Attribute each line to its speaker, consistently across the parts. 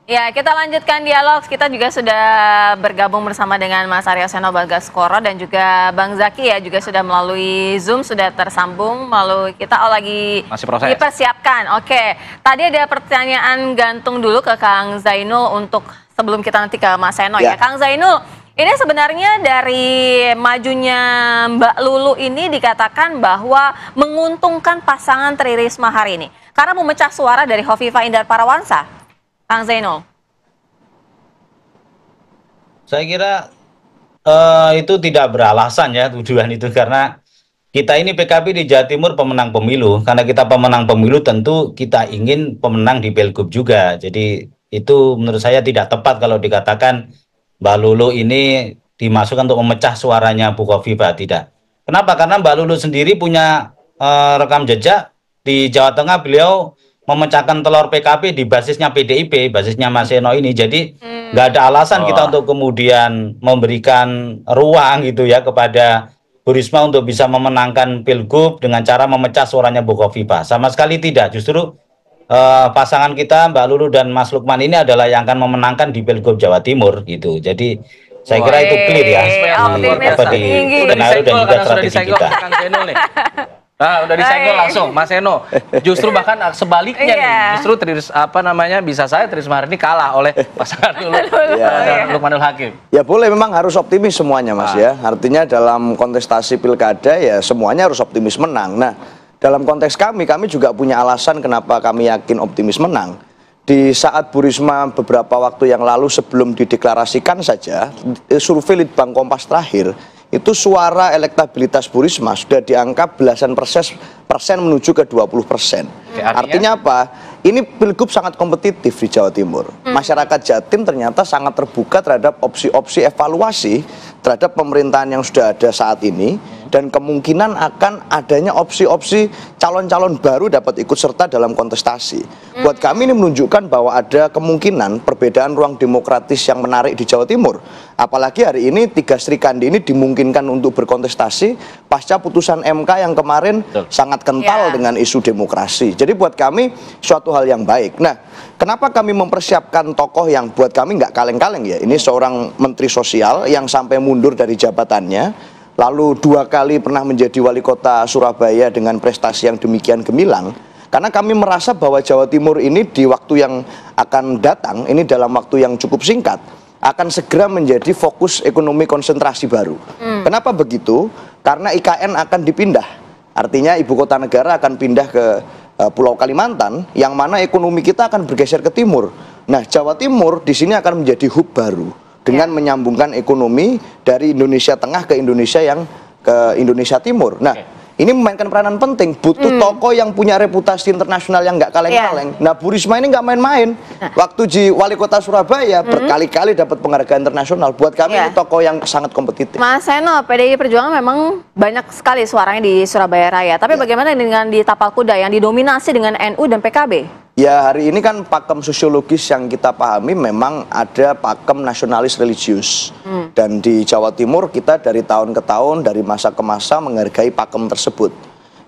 Speaker 1: Ya, kita lanjutkan dialog. Kita juga sudah bergabung bersama dengan Mas Aryo Seno Bagaskoro dan juga Bang Zaki ya, juga sudah melalui Zoom, sudah tersambung melalui kita lagi
Speaker 2: masih proses.
Speaker 1: Dipersiapkan. Oke, tadi ada pertanyaan gantung dulu ke Kang Zainul untuk sebelum kita nanti ke Mas Seno ya. Kang Zainul, ini sebenarnya dari majunya Mbak Lulu ini dikatakan bahwa menguntungkan pasangan Tri Risma hari ini karena memecah suara dari Hovifah Indar Parawansa. Kang Zainul.
Speaker 3: Saya kira itu tidak beralasan ya tuduhan itu, karena kita ini PKB di Jawa Timur pemenang pemilu. Karena kita pemenang pemilu tentu kita ingin pemenang di Pilgub juga. Jadi itu menurut saya tidak tepat kalau dikatakan Mbak Lulu ini dimasukkan untuk memecah suaranya Bu Hovifah. Tidak. Kenapa? Karena Mbak Lulu sendiri punya rekam jejak di Jawa Tengah. Beliau memecahkan telur PKB di basisnya PDIP, basisnya Mas Seno ini. Jadi nggak ada alasan kita untuk kemudian memberikan ruang gitu ya kepada Bu Risma untuk bisa memenangkan Pilgub dengan cara memecah suaranya Bu Hovifah. Sama sekali tidak. Justru pasangan kita Mbak Lulu dan Mas Lukman ini adalah yang akan memenangkan di Pilgub Jawa Timur gitu. Jadi saya kira itu clear ya.
Speaker 1: Optimis tinggi.
Speaker 3: Dan juga strategi kita.
Speaker 2: Nah, udah disenggol langsung, Mas Seno. Justru bahkan sebaliknya nih, justru bisa saya Tri Risma hari ini kalah oleh pasangan Lulu dan Lukmanul Hakim.
Speaker 4: Ya boleh, memang harus optimis semuanya Mas ya. Artinya dalam kontestasi pilkada ya semuanya harus optimis menang. Nah, dalam konteks kami juga punya alasan kenapa kami yakin optimis menang. Di saat Bu Risma beberapa waktu yang lalu sebelum dideklarasikan saja, survei Litbang Kompas terakhir, itu suara elektabilitas Bu Risma sudah di angka belasan persen menuju ke 20%. Artinya apa? Ini Pilgub sangat kompetitif di Jawa Timur. Masyarakat Jatim ternyata sangat terbuka terhadap opsi-opsi evaluasi terhadap pemerintahan yang sudah ada saat ini, dan kemungkinan akan adanya opsi-opsi calon-calon baru dapat ikut serta dalam kontestasi. Buat kami ini menunjukkan bahwa ada kemungkinan perbedaan ruang demokratis yang menarik di Jawa Timur. Apalagi hari ini 3 Sri Kandi ini dimungkinkan untuk berkontestasi pasca putusan MK yang kemarin sangat kental dengan isu demokrasi. Jadi buat kami suatu hal yang baik. Nah, kenapa kami mempersiapkan tokoh yang buat kami nggak kaleng-kaleng ya? Ini seorang menteri sosial yang sampai mundur dari jabatannya, lalu 2 kali pernah menjadi wali kota Surabaya dengan prestasi yang demikian gemilang. Karena kami merasa bahwa Jawa Timur ini di waktu yang akan datang, ini dalam waktu yang cukup singkat, akan segera menjadi fokus ekonomi konsentrasi baru. Kenapa begitu? Karena IKN akan dipindah. Artinya ibu kota negara akan pindah ke Pulau Kalimantan, yang mana ekonomi kita akan bergeser ke timur. Nah, Jawa Timur di sini akan menjadi hub baru dengan menyambungkan ekonomi dari Indonesia Tengah ke Indonesia Indonesia Timur. Nah, ini memainkan peranan penting. Butuh tokoh yang punya reputasi internasional yang nggak kaleng-kaleng. Nah, Bu Risma ini nggak main-main. Waktu di wali kota Surabaya berkali-kali dapat penghargaan internasional. Buat kami ini tokoh yang sangat kompetitif.
Speaker 1: Mas Seno, PDI Perjuangan memang banyak sekali suaranya di Surabaya Raya. Tapi bagaimana dengan di Tapal Kuda yang didominasi dengan NU dan PKB?
Speaker 4: Ya, hari ini kan pakem sosiologis yang kita pahami memang ada pakem nasionalis religius. Dan di Jawa Timur kita dari tahun ke tahun, dari masa ke masa menghargai pakem tersebut.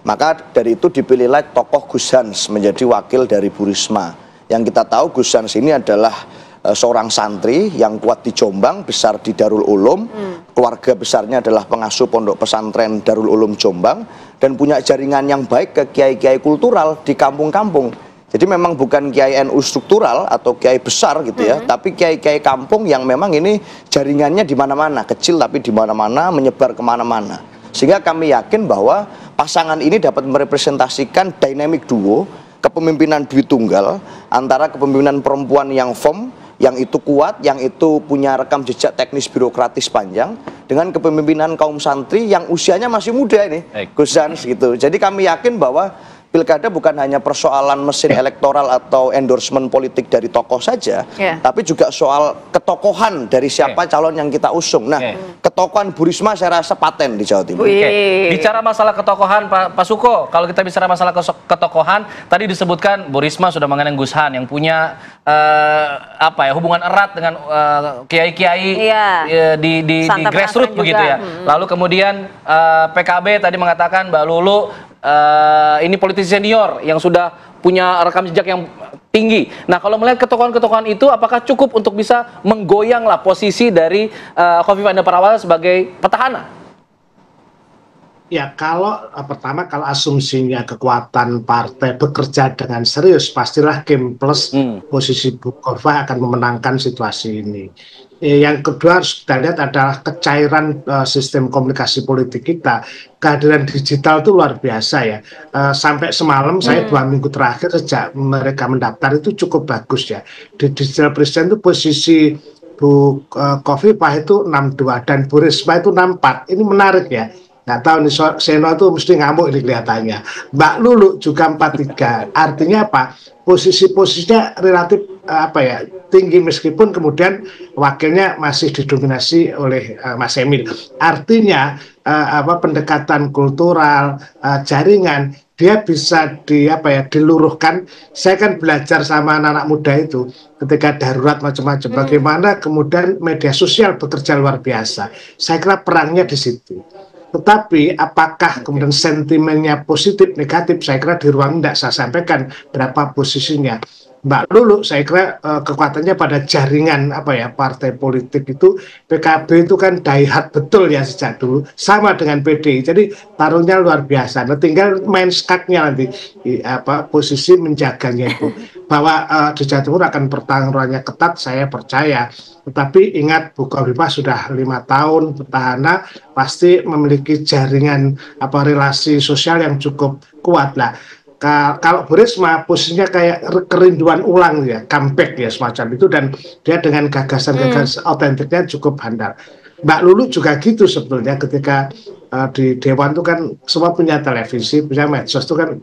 Speaker 4: Maka dari itu dipilihlah tokoh Gus Hans menjadi wakil dari Bu Risma. Yang kita tahu Gus Hans ini adalah seorang santri yang kuat di Jombang, besar di Darul Ulum. Keluarga besarnya adalah pengasuh pondok pesantren Darul Ulum Jombang, dan punya jaringan yang baik ke kiai-kiai kultural di kampung-kampung. Jadi memang bukan kiai NU struktural atau kiai besar gitu ya, tapi kiai-kiai kampung yang memang ini jaringannya di mana-mana, kecil tapi di mana-mana, menyebar kemana-mana. Sehingga kami yakin bahwa pasangan ini dapat merepresentasikan dynamic duo, kepemimpinan Dwi Tunggal, antara kepemimpinan perempuan yang firm, yang itu kuat, yang itu punya rekam jejak teknis birokratis panjang, dengan kepemimpinan kaum santri yang usianya masih muda ini, Gus Hans gitu. Jadi kami yakin bahwa pilkada bukan hanya persoalan mesin elektoral atau endorsement politik dari tokoh saja, tapi juga soal ketokohan dari siapa calon yang kita usung. Nah, ketokohan Bu Risma saya rasa paten di Jawa Timur.
Speaker 2: Bicara masalah ketokohan, Pak Suko, kalau kita bicara masalah ketokohan, tadi disebutkan Bu Risma sudah mengenang Gus Han yang punya hubungan erat dengan kiai-kiai di grassroots begitu ya. Lalu kemudian PKB tadi mengatakan Mbak Lulu ini politisi senior yang sudah punya rekam jejak yang tinggi. Nah, kalau melihat ketokohan-ketokohan itu, apakah cukup untuk bisa menggoyang lah posisi dari Khofifah Indar Parawansa sebagai petahana?
Speaker 5: Ya, pertama kalau asumsinya kekuatan partai bekerja dengan serius, pastilah Kim plus posisi Bu Khofifah akan memenangkan situasi ini. Yang kedua harus kita lihat adalah kecairan sistem komunikasi politik kita. Kehadiran digital itu luar biasa ya. Sampai semalam saya 2 minggu terakhir sejak mereka mendaftar itu cukup bagus ya. Di Digital Presiden itu posisi Bu Khofifah itu 62 dan Bu Risma itu 64. Ini menarik ya. Nggak tahu nih, Seno itu mesti ngamuk ini kelihatannya. Mbak Lulu juga 43. Artinya apa? Posisi-posisinya relatif tinggi meskipun kemudian wakilnya masih didominasi oleh Mas Emil. Artinya pendekatan kultural, jaringan dia bisa diluruhkan. Saya kan belajar sama anak-anak muda itu ketika darurat macam-macam. Bagaimana kemudian media sosial bekerja luar biasa. Saya kira perangnya di situ. Tetapi apakah kemudian sentimennya positif, negatif, saya kira di ruang tidak saya sampaikan berapa posisinya. Mbak Lulu, saya kira kekuatannya pada jaringan partai politik itu. PKB itu kan daihat betul ya sejak dulu, sama dengan PDI, jadi taruhnya luar biasa. Nah, tinggal main skaknya nanti posisi menjaganya itu. Bahwa di Jawa Timur akan pertarungannya ketat, saya percaya. Tetapi ingat, Bu Khofifah sudah 5 tahun petahana, pasti memiliki jaringan relasi sosial yang cukup kuat lah. Kalau Bu Risma posisinya kayak kerinduan ulang ya, comeback ya semacam itu, dan dia dengan gagasan-gagasan otentiknya cukup handal. Mbak Lulu juga gitu sebetulnya, ketika di Dewan itu kan semua punya televisi, punya medsos itu kan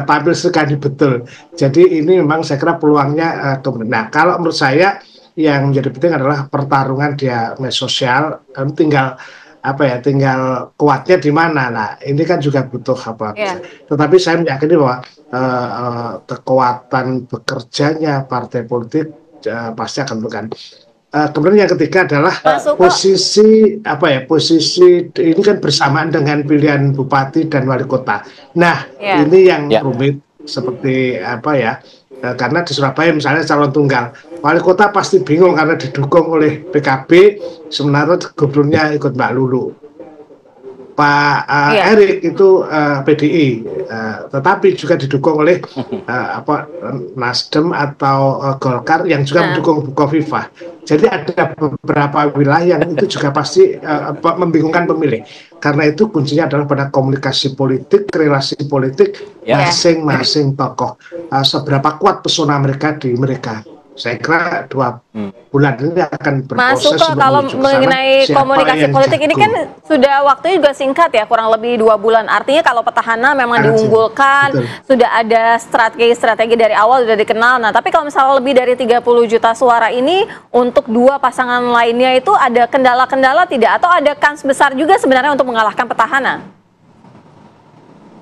Speaker 5: tampil sekali betul. Jadi ini memang saya kira peluangnya nah, kalau menurut saya yang menjadi penting adalah pertarungan dia media sosial, tinggal kuatnya di mana. Nah, ini kan juga butuh Tetapi saya meyakini bahwa kekuatan bekerjanya partai politik pasti akan menentukan. Kemudian yang ketiga adalah posisi ini kan bersamaan dengan pilihan bupati dan wali kota. Nah, ini yang rumit seperti karena di Surabaya misalnya calon tunggal, wali kota pasti bingung karena didukung oleh PKB, sementara gubernurnya ikut Mbak Lulu. Pak Erik itu PDI, tetapi juga didukung oleh Nasdem atau Golkar yang juga mendukung Bu Khofifah. Jadi ada beberapa wilayah yang itu juga pasti membingungkan pemilih. Karena itu kuncinya adalah pada komunikasi politik, relasi politik masing-masing tokoh. Seberapa kuat pesona mereka di mereka. Saya kira 2 bulan ini akan berproses.
Speaker 1: Mas Suko, kalau mengenai komunikasi politik ini kan sudah waktunya juga singkat ya, kurang lebih 2 bulan. Artinya kalau petahana memang diunggulkan, sudah ada strategi dari awal sudah dikenal. Nah, tapi kalau misalnya lebih dari 30 juta suara ini untuk 2 pasangan lainnya itu ada kendala-kendala tidak? Atau ada kans besar juga sebenarnya untuk mengalahkan petahana?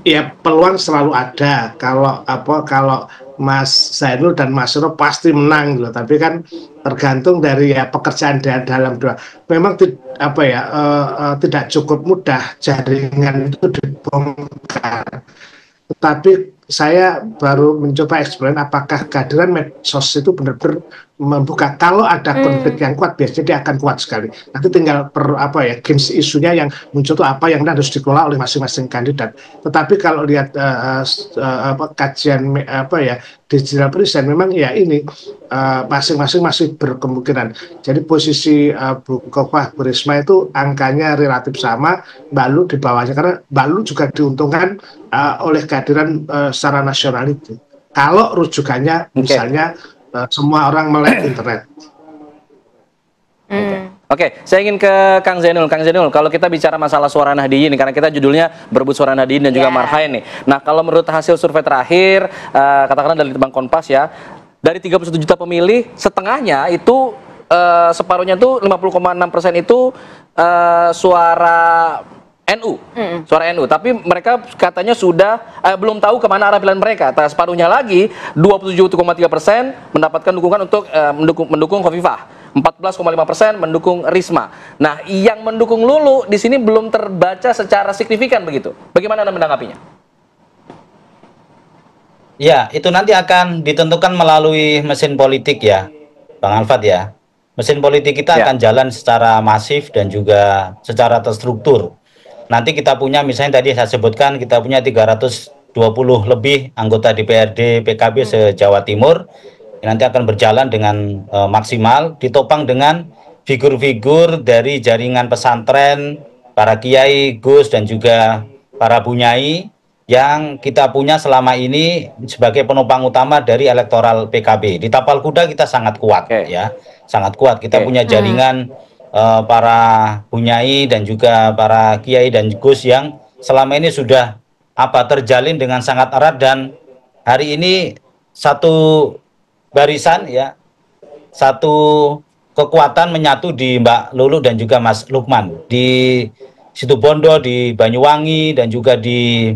Speaker 5: Ya, peluang selalu ada. Kalau Mas Zainul dan Mas Suro pasti menang gitu. Tapi kan tergantung dari pekerjaan dalam dua. Memang tidak cukup mudah jaringan itu dibongkar. Tetapi saya baru mencoba eksperimen apakah kehadiran medsos itu benar-benar membuka. Kalau ada konflik yang kuat, biasanya dia akan kuat sekali. Nanti tinggal games isunya yang muncul itu apa yang harus dikelola oleh masing-masing kandidat. Tetapi kalau lihat kajian Digital Presiden, memang ya ini masing-masing masih berkemungkinan. Jadi posisi Bu Khofifah, Bu Risma itu angkanya relatif sama, Mbak Lulu di bawahnya, karena Mbak Lulu juga diuntungkan oleh kehadiran secara nasional itu. Kalau rujukannya misalnya semua orang melek internet.
Speaker 2: Oke, saya ingin ke Kang Zainul. Kang Zainul, kalau kita bicara masalah suara Nahdliyin, karena kita judulnya berebut suara Nahdliyin dan juga Marhaen nih. Nah, kalau menurut hasil survei terakhir, katakanlah dari Litbang Kompas ya, dari 31 juta pemilih, setengahnya itu separuhnya itu 50,6% itu suara NU, suara NU. Tapi mereka katanya sudah belum tahu kemana arah pilihan mereka. Separuhnya lagi 27,3% mendapatkan dukungan untuk mendukung Khofifah. 14,5% mendukung Risma. Nah, yang mendukung Lulu di sini belum terbaca secara signifikan begitu. Bagaimana Anda menanggapinya?
Speaker 3: Ya, itu nanti akan ditentukan melalui mesin politik ya, Bang Alfat ya. Mesin politik kita
Speaker 2: Ya.
Speaker 3: akan jalan secara masif dan juga secara terstruktur. Nanti kita punya, misalnya tadi saya sebutkan, kita punya 320 lebih anggota DPRD PKB se-Jawa Timur. Nanti akan berjalan dengan maksimal, ditopang dengan figur-figur dari jaringan pesantren, para kiai, gus, dan juga para bunyai yang kita punya selama ini sebagai penopang utama dari elektoral PKB. Di Tapal Kuda kita sangat kuat,
Speaker 2: Oke.
Speaker 3: ya, sangat kuat. Kita
Speaker 2: Oke.
Speaker 3: punya jaringan para bunyai dan juga para kiai dan gus yang selama ini sudah terjalin dengan sangat erat, dan hari ini satu barisan ya, satu kekuatan menyatu di Mbak Lulu dan juga Mas Lukman di Situbondo, di Banyuwangi, dan juga di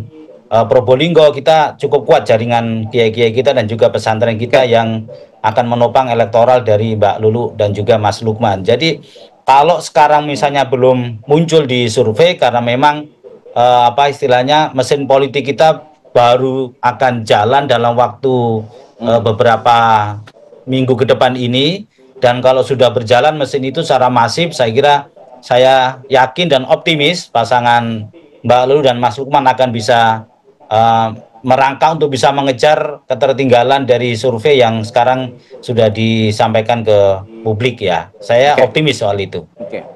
Speaker 3: Probolinggo. Kita cukup kuat jaringan kiai-kiai kita dan juga pesantren kita yang akan menopang elektoral dari Mbak Lulu dan juga Mas Lukman. Jadi kalau sekarang misalnya belum muncul di survei karena memang istilahnya mesin politik kita baru akan jalan dalam waktu beberapa minggu ke depan ini, dan kalau sudah berjalan mesin itu secara masif, saya yakin dan optimis pasangan Mbak Lulu dan Mas Lukman akan bisa merangkak untuk bisa mengejar ketertinggalan dari survei yang sekarang sudah disampaikan ke publik ya. Saya optimis soal itu.
Speaker 2: Oke.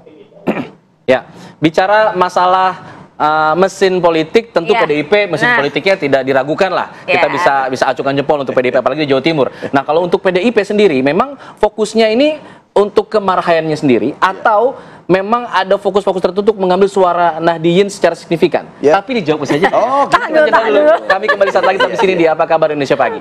Speaker 2: Ya, bicara masalah mesin politik, tentu
Speaker 1: Iya.
Speaker 2: PDIP mesin politiknya tidak diragukan lah. Kita
Speaker 1: Iya.
Speaker 2: bisa acungkan jempol untuk PDIP, apalagi di Jawa Timur. Nah, kalau untuk PDIP sendiri, memang fokusnya ini untuk kemarahannya sendiri, atau memang ada fokus-fokus tertutup mengambil suara Nahdliyin secara signifikan?
Speaker 4: Ya.
Speaker 2: Tapi dijawab saja.
Speaker 4: Oh, gitu.
Speaker 2: Tahan dulu. Kami kembali saat lagi di sini di Apa Kabar Indonesia Pagi.